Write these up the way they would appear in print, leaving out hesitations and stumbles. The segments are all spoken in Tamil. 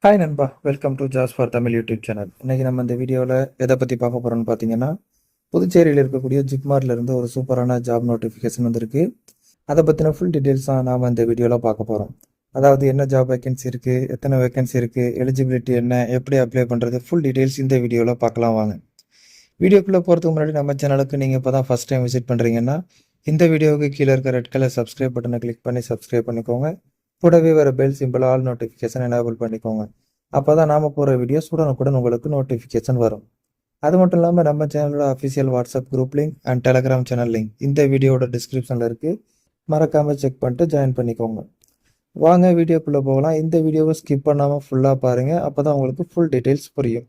ஹாய் நண்பா, welcome to jazz for Tamil YouTube channel. இன்னைக்கு நம்ம இந்த வீடியோவில் எதை பற்றி பார்க்க போகிறோம்னு பார்த்தீங்கன்னா, புதுச்சேரியில் இருக்கக்கூடிய ஜிப்மார்ல இருந்து ஒரு சூப்பரான ஜாப் நோட்டிஃபிகேஷன் வந்திருக்கு. அதை பற்றின ஃபுல் டீட்டெயில்ஸ் தான் நாம் இந்த வீடியோவில் பார்க்க போகிறோம். அதாவது என்ன ஜாப் வேகன்சி இருக்குது, எத்தனை வேகன்சி இருக்குது, எலிஜிபிலிட்டி என்ன, எப்படி அப்ளை பண்ணுறது, ஃபுல் டீட்டெயில்ஸ் இந்த வீடியோவில் பார்க்கலாம் வாங்க. வீடியோக்குள்ளே போகிறதுக்கு முன்னாடி நம்ம சேனலுக்கு நீங்கள் இப்போ தான் ஃபஸ்ட் டைம் விசிட் பண்ணுறீங்கன்னா, இந்த வீடியோவுக்கு கீழே இருக்க ரெட் கலர் சப்ஸ்கிரைப் பட்டனை கிளிக் பண்ணி சப்ஸ்கிரைப் பண்ணிக்கோங்க. கூடவே வர bell simple all notification enable பண்ணிக்கோங்க. அப்போ தான் நாம் போகிற வீடியோஸ் உடனுக்குடன் உங்களுக்கு நோட்டிஃபிகேஷன் வரும். அது மட்டும் இல்லாமல் நம்ம சேனலோட official WhatsApp group link and Telegram channel link இந்த வீடியோட டிஸ்கிரிப்ஷனில் இருக்குது. மறக்காமல் செக் பண்ணிட்டு ஜாயின் பண்ணிக்கோங்க. வாங்க வீடியோக்குள்ளே போகலாம். இந்த வீடியோவை ஸ்கிப் பண்ணாமல் ஃபுல்லாக பாருங்கள். அப்போ தான் உங்களுக்கு ஃபுல் டீட்டெயில்ஸ் புரியும்.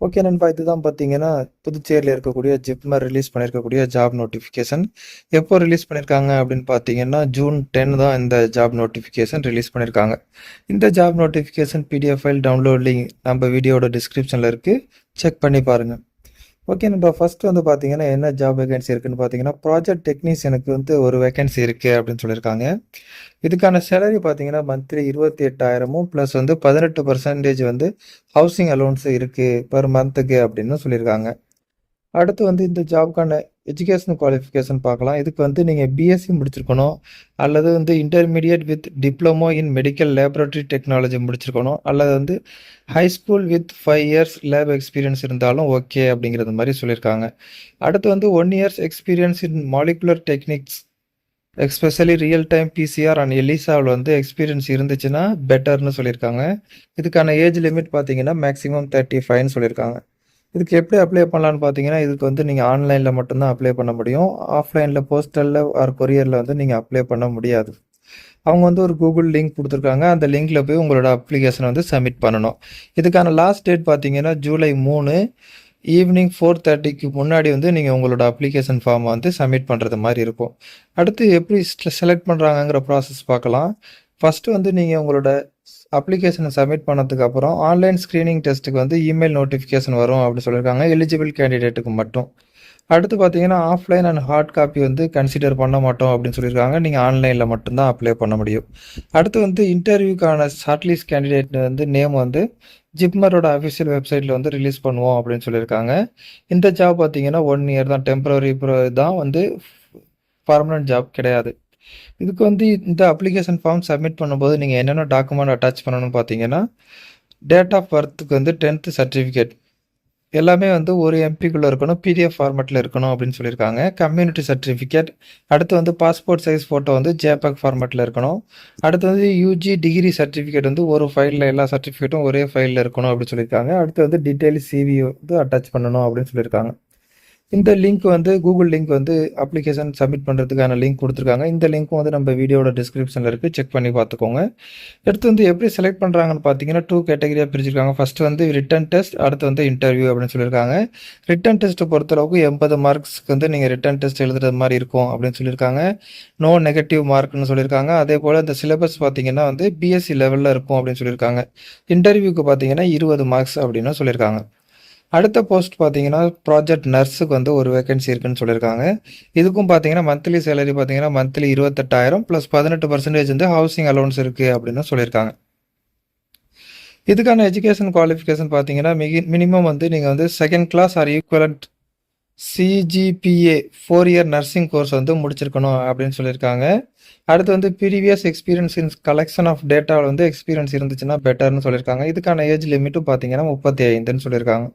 ஓகே நண்பா, இதுதான் பார்த்தீங்கன்னா புதுச்சேரியில் இருக்கக்கூடிய ஜிப்மர் ரிலீஸ் பண்ணியிருக்கக்கூடிய ஜாப் நோட்டிஃபிகேஷன். எப்போ ரிலீஸ் பண்ணியிருக்காங்க அப்படின்னு பார்த்தீங்கன்னா ஜூன் 10 தான் இந்த ஜாப் நோட்டிஃபிகேஷன் ரிலீஸ் பண்ணியிருக்காங்க. இந்த job notification PDF file download link நம்ம வீடியோட டிஸ்கிரிப்ஷனில் இருக்குது, செக் பண்ணி பாருங்கள். ஓகே நண்பா, ஃபஸ்ட்டு வந்து பார்த்தீங்கன்னா என்ன ஜாப் வேகன்சி இருக்குன்னு பார்த்தீங்கன்னா ப்ராஜெக்ட் டெக்னீஷியனுக்கு வந்து ஒரு வேகன்சி இருக்குது அப்படின்னு சொல்லியிருக்காங்க. இதுக்கான சேலரி பார்த்தீங்கன்னா மந்த்லி 28,000 ப்ளஸ் வந்து 18% வந்து ஹவுசிங் அலோன்ஸு இருக்குது பர் மந்த்துக்கு அப்படின்னு சொல்லியிருக்காங்க. அடுத்து வந்து இந்த ஜாப்க்கான எஜுகேஷன் குவாலிஃபிகேஷன் பார்க்கலாம். இதுக்கு வந்து நீங்கள் பிஎஸ்சி முடிச்சிருக்கணும், அல்லது வந்து intermediate with diploma in medical laboratory technology முடிச்சிருக்கணும், அல்லது வந்து high school with 5 years lab experience இருந்தாலும் ஓகே அப்படிங்கிறது மாதிரி சொல்லியிருக்காங்க. அடுத்து வந்து 1 years experience in molecular techniques especially real time PCR and எலிசாவில் வந்து எக்ஸ்பீரியன்ஸ் இருந்துச்சுன்னா பெட்டர்னு சொல்லியிருக்காங்க. இதுக்கான ஏஜ் லிமிட் பார்த்தீங்கன்னா மேக்ஸிமம் 35ன்னு சொல்லியிருக்காங்க. இதுக்கு எப்படி அப்ளை பண்ணலான்னு பார்த்தீங்கன்னா, இதுக்கு வந்து நீங்கள் ஆன்லைனில் மட்டும்தான் அப்ளை பண்ண முடியும். ஆஃப்லைனில் போஸ்டலில் ஆர் கொரியரில் வந்து நீங்கள் அப்ளை பண்ண முடியாது. அவங்க வந்து ஒரு கூகுள் லிங்க் கொடுத்துருக்காங்க. அந்த லிங்க்கில் போய் உங்களோட அப்ளிகேஷனை வந்து சப்மிட் பண்ணணும். இதுக்கான லாஸ்ட் டேட் பார்த்தீங்கன்னா ஜூலை 3 ஈவினிங் 4:30க்கு முன்னாடி வந்து நீங்கள் உங்களோட அப்ளிகேஷன் ஃபார்மை வந்து சப்மிட் பண்ணுறது மாதிரி இருக்கும். அடுத்து எப்படி செலக்ட் பண்ணுறாங்கங்கிற ப்ராசஸ் பார்க்கலாம். ஃபஸ்ட்டு வந்து நீங்கள் உங்களோட அப்ளிகேஷனை சப்மிட் பண்ணதுக்கு அப்புறம் ஆன்லைன் ஸ்க்ரீனிங் டெஸ்ட்டுக்கு வந்து இமெயில் நோட்டிஃபிகேஷன் வரும் அப்படின்னு சொல்லியிருக்காங்க, எலிஜிபிள் கேண்டிடேட்டுக்கு மட்டும். அடுத்து பார்த்தீங்கன்னா ஆஃப்லைன் அண்ட் ஹார்ட் காப்பி வந்து கன்சிடர் பண்ண மாட்டோம் அப்படின்னு சொல்லியிருக்காங்க. நீங்கள் ஆன்லைனில் மட்டும்தான் அப்ளை பண்ண முடியும். அடுத்து வந்து இன்டர்வியூக்கான ஷார்ட்லிஸ்ட் கேண்டிடேட் வந்து நேம் வந்து ஜிப்மரோட அஃபிஷியல் வெப்சைட்டில் வந்து ரிலீஸ் பண்ணுவோம் அப்படின்னு சொல்லியிருக்காங்க. இந்த ஜாப் பார்த்தீங்கன்னா 1 இயர் தான், டெம்பரரி தான், வந்து பர்மனன்ட் ஜாப் கிடையாது. இதுக்கு வந்து இந்த அப்ளிகேஷன் ஃபார்ம் சப்மிட் பண்ணும்போது நீங்கள் என்னென்ன டாக்குமெண்ட் அட்டாச் பண்ணணும்னு பார்த்தீங்கன்னா, டேட் ஆஃப் பர்த்துக்கு வந்து 10th சர்டிஃபிகேட் எல்லாமே வந்து ஒரு எம்பிக்குள்ளே இருக்கணும், பிடிஎஃப் ஃபார்மேட்டில் இருக்கணும் அப்படின்னு சொல்லியிருக்காங்க. கம்யூனிட்டி சர்டிஃபிகேட், அடுத்து வந்து பாஸ்போர்ட் சைஸ் ஃபோட்டோ வந்து ஜேபக் ஃபார்மேட்டில் இருக்கணும். அடுத்து வந்து யூஜி டிகிரி சர்டிஃபிகேட் வந்து ஒரு ஃபைலில் எல்லா சர்டிஃபிகேட்டும் ஒரே ஃபைலில் இருக்கணும் அப்படின்னு சொல்லியிருக்காங்க. அடுத்து வந்து டீட்டெயில் சிவி வந்து அட்டாச் பண்ணணும் அப்படின்னு சொல்லியிருக்காங்க. இந்த லிங்க் வந்து கூகுள் லிங்க் வந்து அப்ளிகேஷன் சப்மிட் பண்ணுறதுக்கான லிங்க் கொடுத்துருக்காங்க. இந்த லிங்க்கும் வந்து நம்ம வீடியோட டிஸ்கிரிப்ஷனில் இருக்குது, செக் பண்ணி பார்த்துக்கோங்க. அடுத்து வந்து எப்படி செலக்ட் பண்ணுறாங்கன்னு பார்த்தீங்கன்னா 2 கேட்டகரியாக பிரிச்சிருக்காங்க. ஃபஸ்ட்டு வந்து ரிட்டன் டெஸ்ட், அடுத்து வந்து இன்டர்வியூ அப்படின்னு சொல்லியிருக்காங்க. ரிட்டன் டெஸ்ட்டை பொறுத்தளவுக்கு 80 மார்க்ஸ்க்கு வந்து நீங்கள் ரிட்டன் டெஸ்ட் எழுதுறது மாதிரி இருக்கும் அப்படின்னு சொல்லியிருக்காங்க. நோ நெகட்டிவ் மார்க்னு சொல்லியிருக்காங்க. அதே போல் இந்த சிலபஸ் பார்த்தீங்கன்னா வந்து பிஎஸ்சி லெவலில் இருக்கும் அப்படின்னு சொல்லியிருக்காங்க. இன்டர்வியூக்கு பார்த்தீங்கன்னா 20 மார்க்ஸ் அப்படின்னு சொல்லியிருக்காங்க. அடுத்த போஸ்ட் பார்த்தீங்கன்னா ப்ராஜெக்ட் நர்ஸுக்கு வந்து ஒரு வேகன்சி இருக்குன்னு சொல்லியிருக்காங்க. இதுக்கும் பார்த்தீங்கன்னா மந்த்லி சேலரி பார்த்தீங்கன்னா மந்த்லி 28,000 ப்ளஸ் 18% வந்து ஹவுசிங் அலோன்ஸ் இருக்குது அப்படின்னு சொல்லியிருக்காங்க. இதுக்கான எஜுகேஷன் குவாலிஃபிகேஷன் பார்த்தீங்கன்னா மினிமம் வந்து நீங்கள் வந்து second class or equivalent CGPA 4 year nursing course வந்து முடிச்சிருக்கணும் அப்படின்னு சொல்லியிருக்காங்க. அடுத்து வந்து previous experience in collection of டேட்டாவில் வந்து எக்ஸ்பீரியன்ஸ் இருந்துச்சுன்னா பெட்டர்னு சொல்லியிருக்காங்க. இதுக்கான ஏஜ் லிமிட்டும் பார்த்தீங்கன்னா 35ன்னு சொல்லியிருக்காங்க.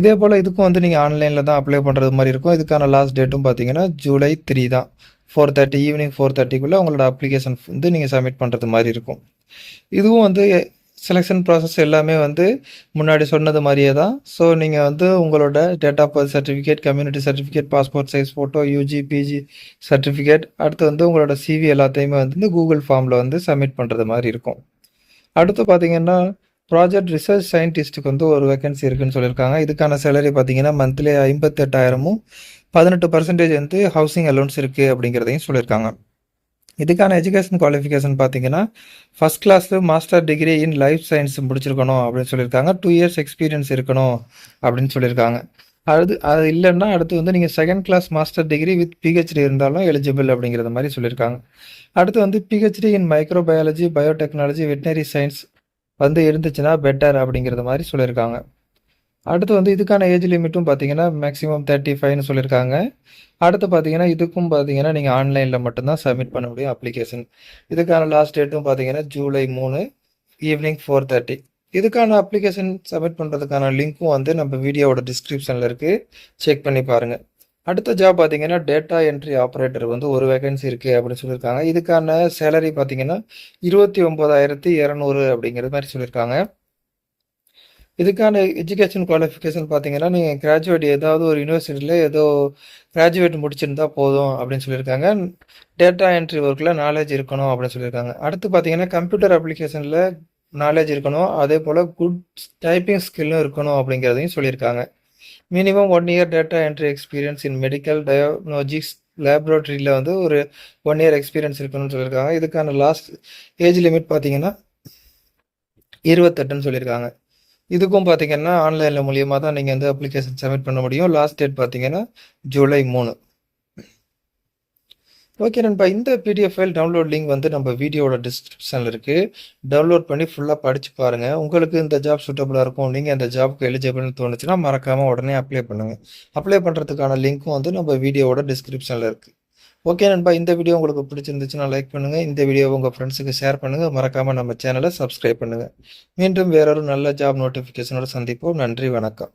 இதே போல் இதுக்கும் வந்து நீங்கள் ஆன்லைனில் தான் அப்ளை பண்ணுறது மாதிரி இருக்கும். இதுக்கான லாஸ்ட் டேட்டும் பார்த்தீங்கன்னா ஜூலை 3 தான், 4:30 ஈவினிங் 4:30க்குள்ளே உங்களோட அப்ளிகேஷன் வந்து நீங்கள் சப்மிட் பண்ணுறது மாதிரி இருக்கும். இதுவும் வந்து செலெக்ஷன் ப்ராசஸ் எல்லாமே வந்து முன்னாடி சொன்னது மாதிரியே தான். ஸோ நீங்கள் வந்து உங்களோட date of birth certificate, community certificate, passport size photo, UG PG certificate, அடுத்து வந்து உங்களோட சிவி எல்லாத்தையுமே வந்து இந்த கூகுள் ஃபார்மில் வந்து சப்மிட் பண்ணுறது மாதிரி இருக்கும். அடுத்து பார்த்தீங்கன்னா ப்ராஜெக்ட் ரிசர்ச் சயின்டிஸ்ட்டுக்கு வந்து ஒரு வேகன்சி இருக்குன்னு சொல்லியிருக்காங்க. இதுக்கான சேலரி பார்த்தீங்கன்னா மந்த்லி 58,000 18% வந்து ஹவுசிங் அலோன்ஸ் இருக்குது அப்படிங்கிறதையும் சொல்லியிருக்காங்க. இதுக்கான எஜுகேஷன் குவாலிஃபிகேஷன் பார்த்தீங்கன்னா ஃபஸ்ட் கிளாஸில் master degree in life science முடிச்சிருக்கணும் அப்படின்னு சொல்லியிருக்காங்க. 2 இயர்ஸ் எக்ஸ்பீரியன்ஸ் இருக்கணும் அப்படின்னு சொல்லியிருக்காங்க. அது இல்லைன்னா அடுத்து வந்து நீங்கள் second class master degree with PhD இருந்தாலும் எலிஜிபிள் அப்படிங்கிறத மாதிரி சொல்லியிருக்காங்க. அடுத்து வந்து PhD in microbiology, biotechnology, veterinary science வந்து இருந்துச்சுன்னா பெட்டர் அப்படிங்கிறது மாதிரி சொல்லியிருக்காங்க. அடுத்து வந்து இதுக்கான ஏஜ் லிமிட்டும் பார்த்தீங்கன்னா மேக்ஸிமம் 35ன்னு சொல்லியிருக்காங்க. அடுத்து பார்த்தீங்கன்னா இதுக்கும் பார்த்தீங்கன்னா நீங்கள் ஆன்லைனில் மட்டும்தான் சப்மிட் பண்ண முடியும் அப்ளிகேஷன். இதுக்கான லாஸ்ட் டேட்டும் பார்த்தீங்கன்னா ஜூலை 3 ஈவினிங் 4:30. இதுக்கான அப்ளிகேஷன் சப்மிட் பண்ணுறதுக்கான லிங்க்கும் வந்து நம்ம வீடியோவோட டிஸ்கிரிப்ஷனில் இருக்குது, செக் பண்ணி பாருங்கள். அடுத்த ஜாப் பார்த்தீங்கன்னா டேட்டா என்ட்ரி ஆப்ரேட்டர் வந்து ஒரு வேகன்சி இருக்குது அப்படின்னு சொல்லியிருக்காங்க. இதுக்கான சேலரி பார்த்தீங்கன்னா 29,200 அப்படிங்கிற மாதிரி சொல்லியிருக்காங்க. இதுக்கான எஜுகேஷன் குவாலிஃபிகேஷன் பார்த்தீங்கன்னா நீங்கள் கிராஜுவேட் ஏதாவது ஒரு யூனிவர்சிட்டியில் ஏதோ கிராஜுவேட் முடிச்சிருந்தா போதும் அப்படின்னு சொல்லியிருக்காங்க. டேட்டா என்ட்ரி ஒர்க்கில் நாலேஜ் இருக்கணும் அப்படின்னு சொல்லியிருக்காங்க. அடுத்து பார்த்தீங்கன்னா கம்ப்யூட்டர் அப்ளிகேஷனில் நாலேஜ் இருக்கணும், அதே போல் குட் டைப்பிங் ஸ்கில்லும் இருக்கணும் அப்படிங்கிறதையும் சொல்லியிருக்காங்க. Minimum 1 year data entry experience in medical diagnostics லேபரேட்டரியில் வந்து ஒரு 1 இயர் எக்ஸ்பீரியன்ஸ் இருக்கணும்னு சொல்லியிருக்காங்க. இதுக்கான லாஸ்ட் ஏஜ் லிமிட் பார்த்தீங்கன்னா 28ன்னு சொல்லியிருக்காங்க. இதுக்கும் பார்த்தீங்கன்னா ஆன்லைனில் மூலியமாக தான் நீங்கள் வந்து அப்ளிகேஷன் சப்மிட் பண்ண முடியும். லாஸ்ட் டேட் பார்த்தீங்கன்னா ஜூலை 3. ஓகே நண்பா, இந்த பிடிஎஃப் ஃபைல் டவுன்லோட் லிங்க் வந்து நம்ம வீடியோட டிஸ்கிரிப்ஷனில் இருக்குது. டவுன்லோட் பண்ணி ஃபுல்லாக படித்து பாருங்கள். உங்களுக்கு இந்த ஜாப் சூட்டபுளாக இருக்கும், நீங்கள் இந்த ஜாப்க்கு எலிஜிபிள்னு தோணுச்சுன்னா மறக்காமல் உடனே அப்ளை பண்ணுங்கள். அப்ளை பண்ணுறதுக்கான லிங்க்கும் வந்து நம்ம வீடியோவோட டிஸ்கிரிப்ஷனில் இருக்குது. ஓகே நண்பா, இந்த வீடியோ உங்களுக்கு பிடிச்சிருந்துச்சுன்னா லைக் பண்ணுங்கள், இந்த வீடியோவை உங்கள் ஃப்ரெண்ட்ஸுக்கு ஷேர் பண்ணுங்கள், மறக்காமல் நம்ம சேனலை சப்ஸ்கிரைப் பண்ணுங்கள். மீண்டும் வேறொரு நல்ல ஜாப் நோட்டிஃபிகேஷனோட சந்திப்போம். நன்றி, வணக்கம்.